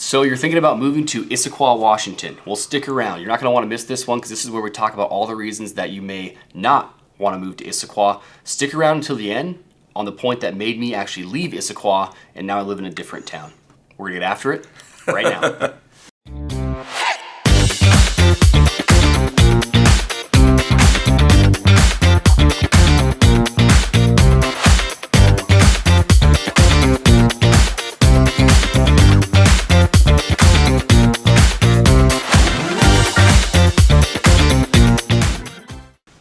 So you're thinking about moving to Issaquah, Washington. Well, stick around. You're not going to want to miss this one because this is where we talk about all the reasons that you may not want to move to Issaquah. Stick around until the end on the point that made me actually leave Issaquah and now I live in a different town. We're going to get after it right now.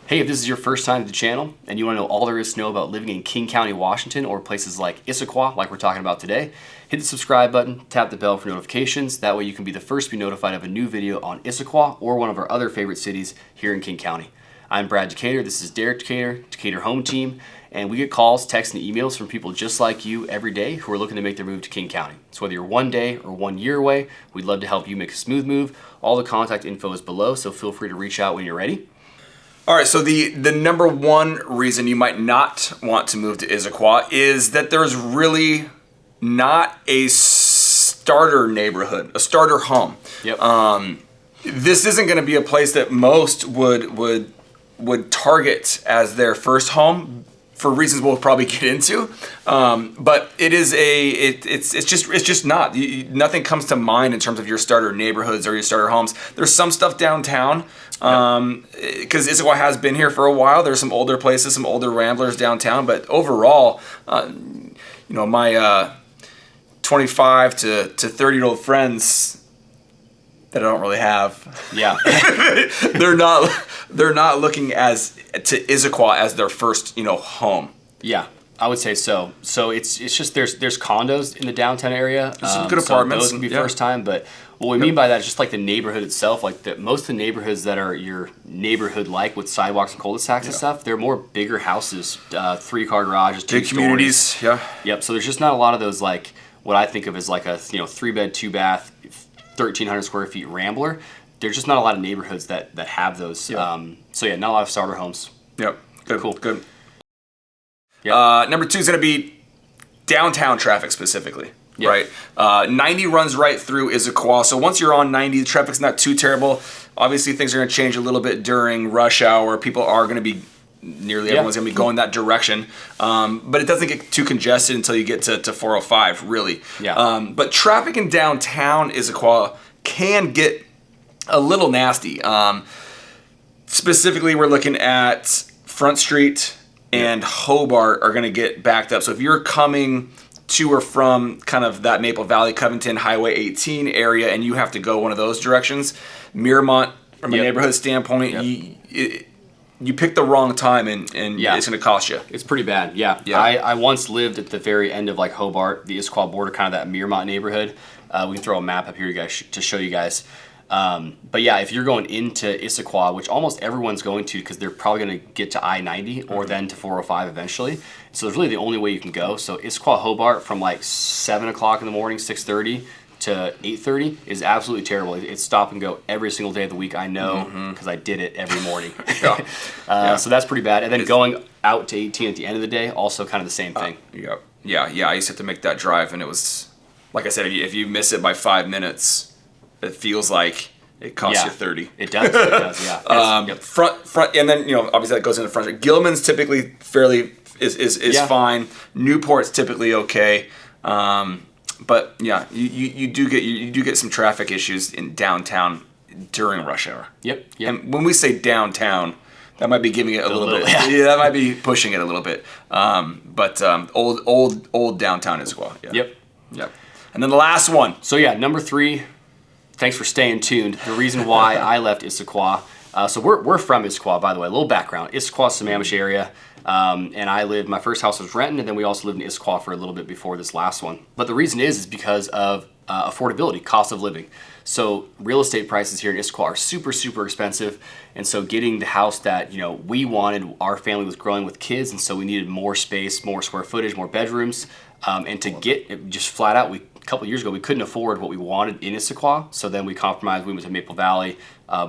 Hey, if this is your first time to the channel and you want to know all there is to know about living in King County, Washington, or places like Issaquah, like we're talking about today, hit the subscribe button, tap the bell for notifications. That way you can be the first to be notified of a new video on Issaquah or one of our other favorite cities here in King County. I'm Brad Decater, this is Derek Decater, Decater Home Team, and we get calls, texts, and emails from people just like you every day who are looking to make their move to King County. So whether you're 1 day or 1 year away, we'd love to help you make a smooth move. All the contact info is below, so feel free to reach out when you're ready. All right, so the number one reason you might not want to move to Issaquah is that there's really not a starter neighborhood, a starter home. Yep. This isn't going to be a place that most would target as their first home for reasons we'll probably get into. But it is it's just not. Nothing comes to mind in terms of your starter neighborhoods or your starter homes. There's some stuff downtown. Because Issaquah has been here for a while. There's some older places, some older ramblers downtown, but overall, my 25 to 30-year-old friends that I don't really have, they're not looking to Issaquah as their first home. Yeah, I would say so. So it's just there's condos in the downtown area. There's some good apartments. So those can be first time, but what we mean by that is just like the neighborhood itself. Like most of the neighborhoods that are your neighborhood-like with sidewalks and cul-de-sacs and stuff, they're more bigger houses, 3-car garages, big communities. Stories. Yep. So there's just not a lot of those like what I think of as like a 3-bed, 2-bath, 1,300 square feet rambler. There's just not a lot of neighborhoods that have those. Yep. So yeah, not a lot of starter homes. Yep. Good. Cool. Good. Yep. Number 2 is going to be downtown traffic specifically. Yep. Right. 90 runs right through Issaquah. So once you're on 90, the traffic's not too terrible. Obviously, things are going to change a little bit during rush hour. People are going to be, nearly everyone's going to be going that direction. But it doesn't get too congested until you get to 405, really. Yeah. But traffic in downtown Issaquah can get a little nasty. Specifically, we're looking at Front Street and Hobart are going to get backed up. So if you're coming to or from kind of that Maple Valley, Covington, Highway 18 area, and you have to go one of those directions, Miramont, from a neighborhood standpoint, you picked the wrong time, and it's going to cost you. It's pretty bad, yeah. I once lived at the very end of like Hobart, the Issaquah border, kind of that Miramont neighborhood. We can throw a map up here, you guys, to show you guys. But yeah, if you're going into Issaquah, which almost everyone's going to because they're probably going to get to I-90 or then to 405 eventually. So it's really the only way you can go. So Issaquah Hobart from like 7 o'clock in the morning, 6:30 to 8:30 is absolutely terrible. It's stop and go every single day of the week. I know because I did it every morning. So that's pretty bad. And then going out to 18 at the end of the day, also kind of the same thing. Yeah. I used to have to make that drive, and it was, like I said, if you miss it by 5 minutes, it feels like it costs you 30. It does, yeah. Front, and then obviously that goes into Front. Gilman's typically fairly is fine. Newport's typically okay, but yeah, you do get some traffic issues in downtown during rush hour. Yep. And when we say downtown, that might be giving it a little bit. Yeah, that might be pushing it a little bit. But old downtown as well. Yeah. Yep. And then the last one. So yeah, number 3. Thanks for staying tuned. The reason why I left Issaquah. So we're from Issaquah, by the way. A little background. Issaquah, Sammamish area. And my first house was renting, and then we also lived in Issaquah for a little bit before this last one. But the reason is because of affordability, cost of living. So real estate prices here in Issaquah are super, super expensive. And so getting the house that, we wanted, our family was growing with kids, and so we needed more space, more square footage, more bedrooms. And to get it just flat out, a couple years ago, we couldn't afford what we wanted in Issaquah. So then we compromised. We went to Maple Valley,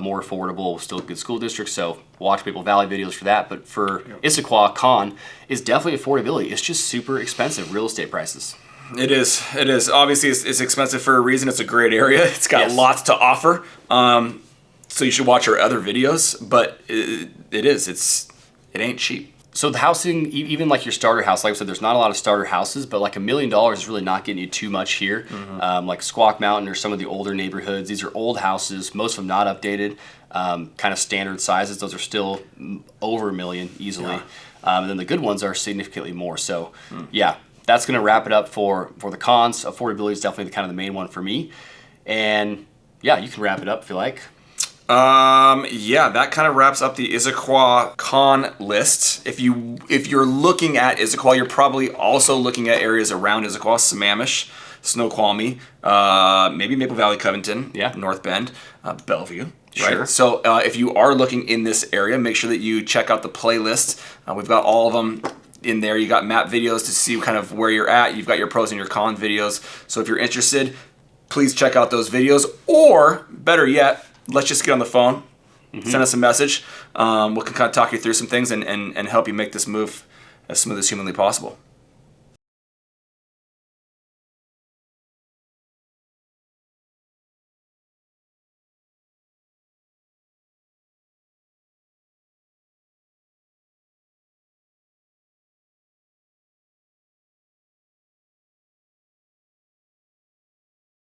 more affordable, still a good school district. So watch Maple Valley videos for that. But for Issaquah, con is definitely affordability. It's just super expensive real estate prices. It is. It is. Obviously, it's expensive for a reason. It's a great area. It's got Yes. lots to offer. So you should watch our other videos. But it ain't cheap. So the housing, even like your starter house, like I said, there's not a lot of starter houses, but like $1 million is really not getting you too much here. Like Squawk Mountain or some of the older neighborhoods, these are old houses, most of them not updated, kind of standard sizes. Those are still over $1 million easily. Yeah. And then the good ones are significantly more. So yeah, that's going to wrap it up for the cons. Affordability is definitely the main one for me. And yeah, you can wrap it up if you like. Yeah, that kind of wraps up the Issaquah con list. If you're looking at Issaquah, you're probably also looking at areas around Issaquah, Sammamish, Snoqualmie, maybe Maple Valley, Covington, Yeah. North Bend, Bellevue. Sure. Right? So if you are looking in this area, make sure that you check out the playlist. We've got all of them in there. You got map videos to see kind of where you're at. You've got your pros and your cons videos. So if you're interested, please check out those videos. Or better yet, let's just get on the phone, send us a message. We can kind of talk you through some things and help you make this move as smooth as humanly possible.